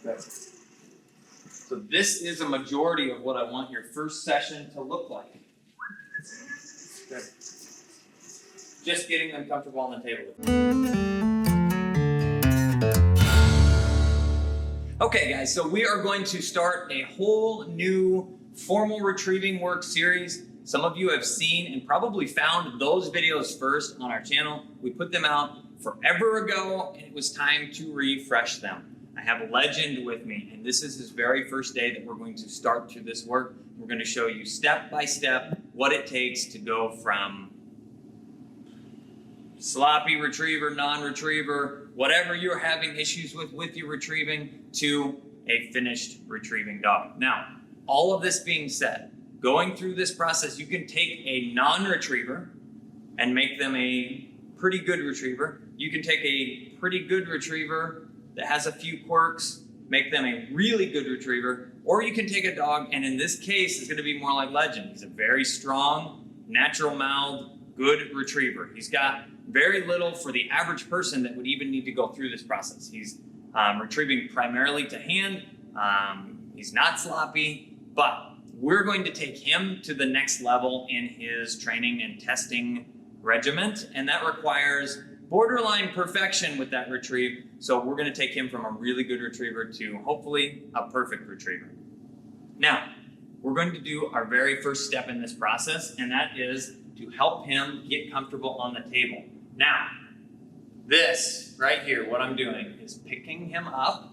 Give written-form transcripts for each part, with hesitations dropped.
Good. So this is a majority of what I want your first session to look like. Good. Just getting them comfortable on the table. Okay guys, so we are going to start a whole new formal retrieving work series. Some of you have seen and probably found those videos first on our channel. We put them out forever ago and it was time to refresh them. I have a legend with me and this is his very first day that we're going to start through this work. We're going to show you step by step what it takes to go from sloppy retriever, non-retriever, whatever you're having issues with your retrieving, to a finished retrieving dog. Now, all of this being said, going through this process, you can take a non-retriever and make them a pretty good retriever. You can take a pretty good retriever that has a few quirks, make them a really good retriever, or you can take a dog, and in this case, it's gonna be more like Legend. He's a very strong, natural-mouthed, good retriever. He's got very little for the average person that would even need to go through this process. He's retrieving primarily to hand. He's not sloppy, but we're going to take him to the next level in his training and testing regiment, and that requires borderline perfection with that retrieve. So we're going to take him from a really good retriever to hopefully a perfect retriever. Now, we're going to do our very first step in this process, and that is to help him get comfortable on the table. Now, this right here, what I'm doing is picking him up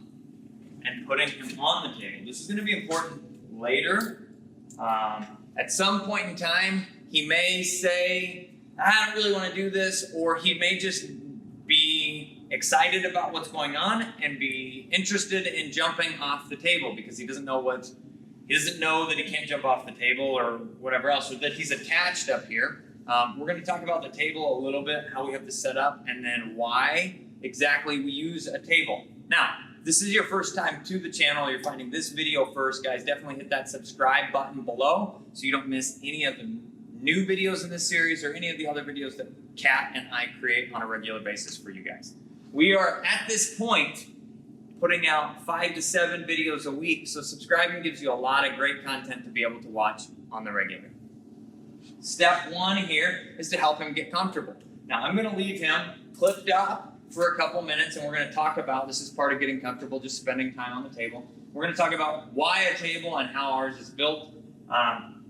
and putting him on the table. This is going to be important later. At some point in time, he may say, I don't really want to do this, or he may just be excited about what's going on and be interested in jumping off the table because he doesn't know that he can't jump off the table or whatever else, or that he's attached up here. We're going to talk about the table a little bit, how we have to set up, and then why exactly we use a table. Now, this is your first time to the channel, you're finding this video first, guys, definitely hit that subscribe button below so you don't miss any of the new videos in this series or any of the other videos that Kat and I create on a regular basis for you guys. We are at this point putting out 5 to 7 videos a week, so subscribing gives you a lot of great content to be able to watch on the regular. Step 1 here is to help him get comfortable. Now I'm going to leave him clipped up for a couple minutes and we're going to talk about, this is part of getting comfortable, just spending time on the table. We're going to talk about why a table and how ours is built.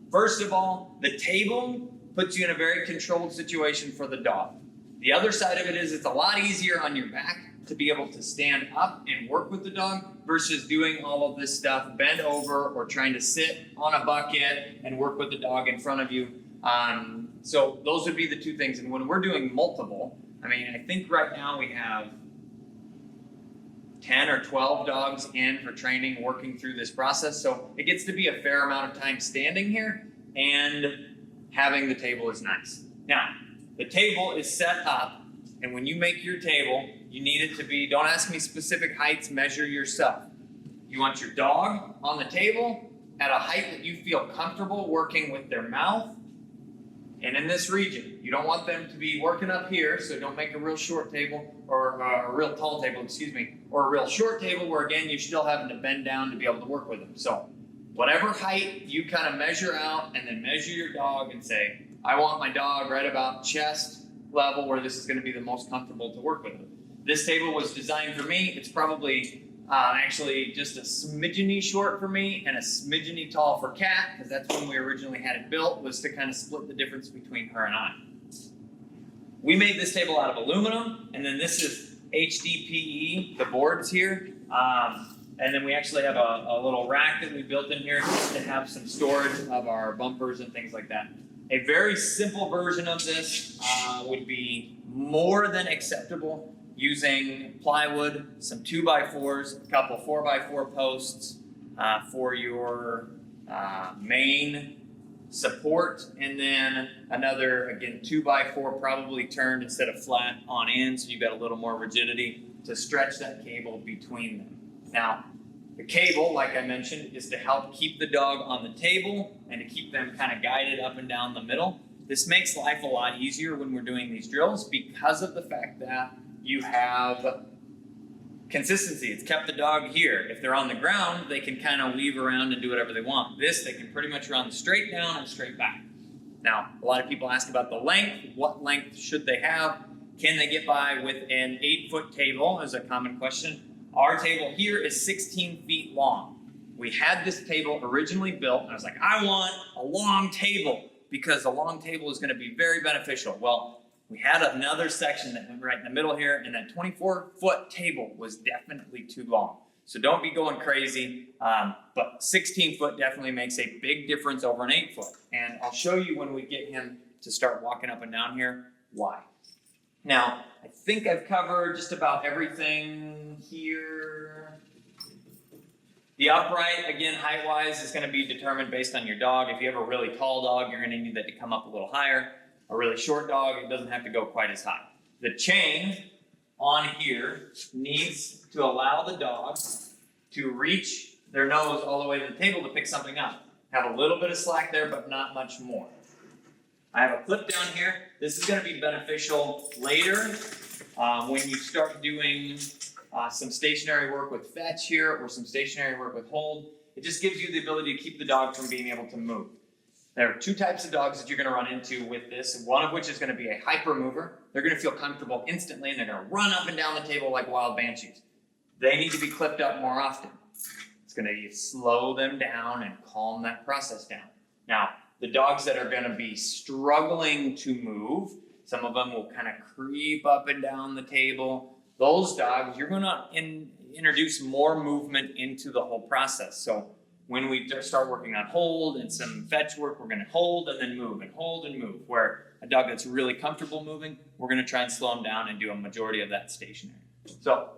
First of all, the table puts you in a very controlled situation for the dog. The other side of it is it's a lot easier on your back to be able to stand up and work with the dog versus doing all of this stuff, bend over or trying to sit on a bucket and work with the dog in front of you. So those would be the two things. And when we're doing multiple, I mean, I think right now we have 10 or 12 dogs in for training, working through this process. So it gets to be a fair amount of time standing here, and having the table is nice. Now, the table is set up, and when you make your table, you need it to be, don't ask me specific heights, measure yourself. You want your dog on the table at a height that you feel comfortable working with their mouth and in this region. You don't want them to be working up here, so don't make a real short table, or a real tall table, excuse me, or a real short table where, again, you're still having to bend down to be able to work with them. So whatever height you kind of measure out, and then measure your dog and say, I want my dog right about chest level where this is going to be the most comfortable to work with them. This table was designed for me. It's probably actually just a smidgeny short for me and a smidgeny tall for Kat, because that's when we originally had it built, was to kind of split the difference between her and I. We made this table out of aluminum, and then this is HDPE, the boards here. And then we actually have a little rack that we built in here to have some storage of our bumpers and things like that. A very simple version of this would be more than acceptable, using plywood, some 2x4s, a couple 4x4 posts for your main support, and then another, again, 2x4 probably turned instead of flat on end, so you've got a little more rigidity to stretch that cable between them. Now, the cable, like I mentioned, is to help keep the dog on the table and to keep them kind of guided up and down the middle. This makes life a lot easier when we're doing these drills because of the fact that you have Consistency, it's kept the dog here. If they're on the ground, they can kind of weave around and do whatever they want. This, they can pretty much run straight down and straight back. Now, a lot of people ask about the length. What length should they have? Can they get by with an 8-foot table is a common question. Our table here is 16 feet long. We had this table originally built, and I was like, I want a long table because a long table is going to be very beneficial. Well, we had another section that went right in the middle here, and that 24-foot table was definitely too long. So don't be going crazy, but 16 foot definitely makes a big difference over an 8 foot. And I'll show you when we get him to start walking up and down here, why. Now, I think I've covered just about everything here. The upright, again, height-wise, is gonna be determined based on your dog. If you have a really tall dog, you're gonna need that to come up a little higher. A really short dog, it doesn't have to go quite as high. The chain on here needs to allow the dog to reach their nose all the way to the table to pick something up. Have a little bit of slack there, but not much more. I have a clip down here. This is going to be beneficial later when you start doing some stationary work with fetch here or some stationary work with hold. It just gives you the ability to keep the dog from being able to move. There are two types of dogs that you're going to run into with this, one of which is going to be a hyper mover. They're going to feel comfortable instantly, and they're going to run up and down the table like wild banshees. They need to be clipped up more often. It's going to slow them down and calm that process down. Now, the dogs that are going to be struggling to move, some of them will kind of creep up and down the table. Those dogs, you're going to introduce more movement into the whole process. So when we start working on hold and some fetch work, we're going to hold and then move and hold and move. Where a dog that's really comfortable moving, we're going to try and slow him down and do a majority of that stationary. So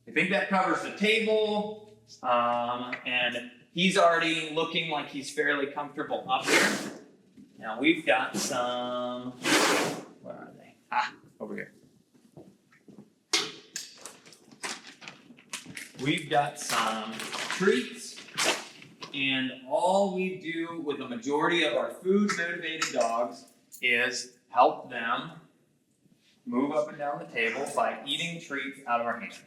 I think that covers the table, and he's already looking like he's fairly comfortable up here. Now we've got some, where are they? Over here. We've got some treats, and all we do with the majority of our food-motivated dogs is help them move up and down the table by eating treats out of our hands.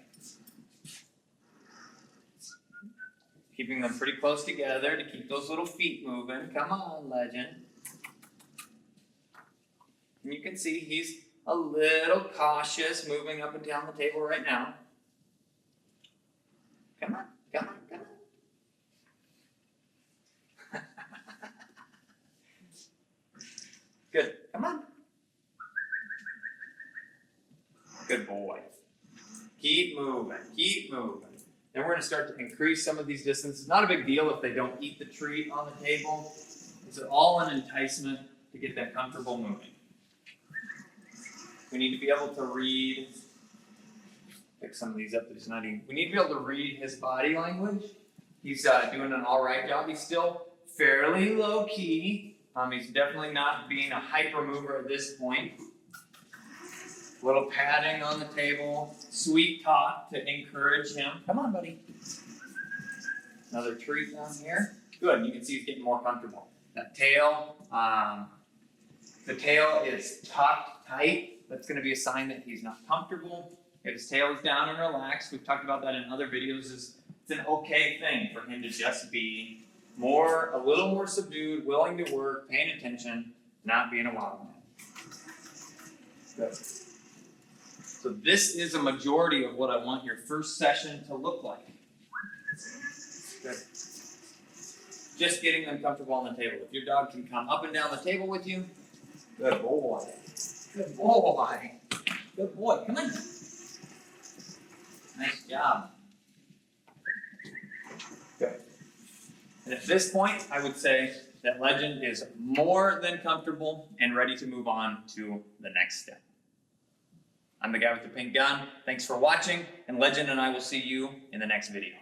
Keeping them pretty close together to keep those little feet moving. Come on, Legend. And you can see he's a little cautious moving up and down the table right now. Come on, come on, come on. Good, come on. Good boy. Keep moving, keep moving. Then we're going to start to increase some of these distances. Not a big deal if they don't eat the treat on the table. It's all an enticement to get them comfortable moving. We need to be able to read, pick some of these up that he's not eating. We need to be able to read his body language. He's doing an all right job. He's still fairly low key. He's definitely not being a hyper mover at this point. Little padding on the table, sweet talk to encourage him. Come on, buddy. Another treat down here. Good, you can see he's getting more comfortable. That tail, the tail is tucked tight. That's going to be a sign that he's not comfortable. If his tail is down and relaxed, we've talked about that in other videos, it's an okay thing for him to just be a little more subdued, willing to work, paying attention, not being a wild man. Good. So this is a majority of what I want your first session to look like. Good. Just getting them comfortable on the table. If your dog can come up and down the table with you, good boy. Good boy. Good boy. Come on. Nice job. Good. And at this point, I would say that Legend is more than comfortable and ready to move on to the next step. I'm the guy with the pink gun. Thanks for watching, and Legend and I will see you in the next video.